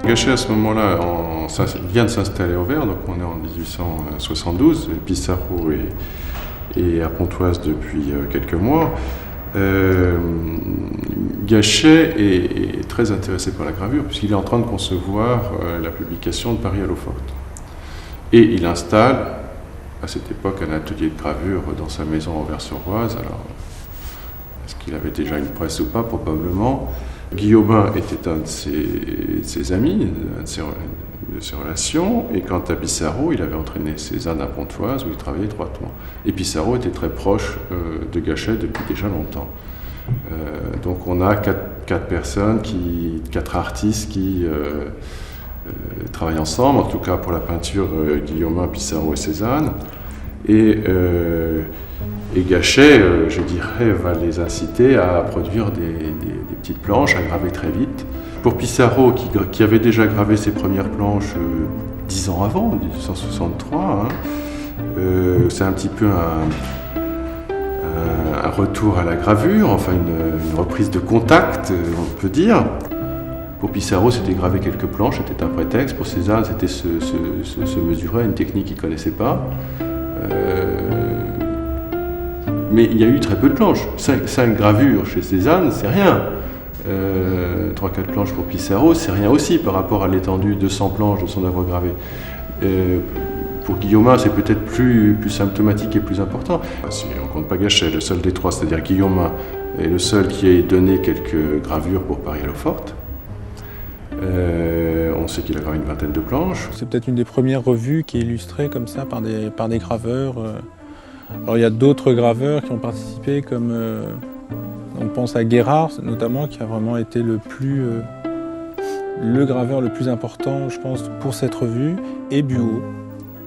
Gachet, à ce moment-là, vient de s'installer au Vert, donc on est en 1872. Pissarro est à Pontoise depuis quelques mois. Gachet est très intéressé par la gravure, puisqu'il est en train de concevoir la publication de Paris à l'eau forte. Et il installe, à cette époque, un atelier de gravure dans sa maison en Auvers-sur-Oise. Alors, est-ce qu'il avait déjà une presse ou pas? Probablement. Guillaumin était un de ses amis, de ses relations, et quant à Pissarro, il avait entraîné Cézanne à Pontoise, où il travaillait étroitement. Et Pissarro était très proche de Gachet depuis déjà longtemps. Donc on a quatre artistes qui travaillent ensemble, en tout cas pour la peinture, Guillaumin, Pissarro et Cézanne. Et Gachet, je dirais, va les inciter à produire des petites planches, à graver très vite. Pour Pissarro, qui avait déjà gravé ses premières planches 10 ans avant, 1863, c'est un petit peu un retour à la gravure, enfin une reprise de contact, on peut dire. Pour Pissarro, c'était graver quelques planches, c'était un prétexte. Pour Cézanne, c'était se mesurer à une technique qu'il ne connaissait pas. Mais il y a eu très peu de planches. 5 gravures chez Cézanne, c'est rien. 3-4 planches pour Pissarro, c'est rien aussi par rapport à l'étendue de 100 planches de son œuvre gravée. Pour Guillaumin, c'est peut-être plus symptomatique et plus important. Si on ne compte pas Gachet, le seul des trois, c'est-à-dire Guillaumin, est le seul qui ait donné quelques gravures pour Paris à l'eau forte. On sait qu'il a gravé une vingtaine de planches. C'est peut-être une des premières revues qui est illustrée comme ça par des graveurs. Alors il y a d'autres graveurs qui ont participé, comme on pense à Guérard notamment, qui a vraiment été le graveur le plus important, je pense, pour cette revue, et Buot,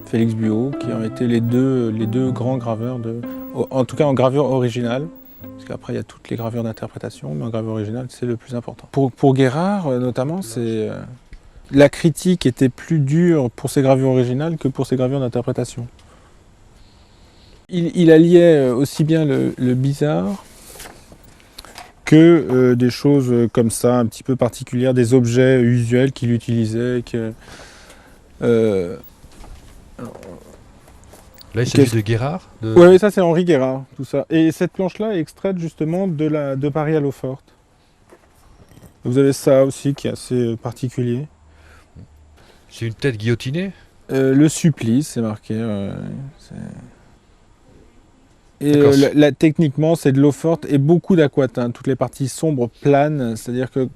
Félix Buot, qui ont été les deux grands graveurs, en tout cas en gravure originale. Parce qu'après, il y a toutes les gravures d'interprétation, mais en gravure originale, c'est le plus important. Pour Guérard, notamment, la critique était plus dure pour ses gravures originales que pour ses gravures d'interprétation. Il alliait aussi bien le bizarre que des choses comme ça, un petit peu particulières, des objets usuels qu'il utilisait. Là, il s'agit de Guérard Oui, ça c'est Henri Guérard, tout ça. Et cette planche-là est extraite justement de Paris à l'eau forte. Vous avez ça aussi qui est assez particulier. C'est une tête guillotinée? Le supplice, c'est marqué. Et techniquement, c'est de l'eau forte et beaucoup d'aquatinte. Toutes les parties sombres planent, c'est-à-dire que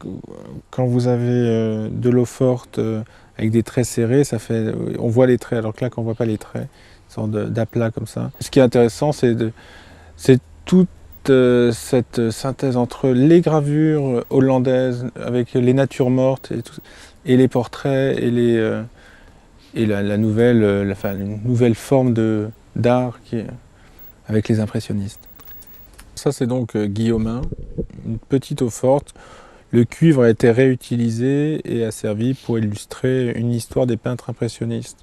quand vous avez de l'eau forte avec des traits serrés, on voit les traits, alors que là, quand on ne voit pas les traits, une sorte d'aplat comme ça. Ce qui est intéressant, c'est toute cette synthèse entre les gravures hollandaises avec les natures mortes et les portraits et une nouvelle forme d'art avec les impressionnistes. Ça, c'est donc Guillaumin, une petite eau forte. Le cuivre a été réutilisé et a servi pour illustrer une histoire des peintres impressionnistes.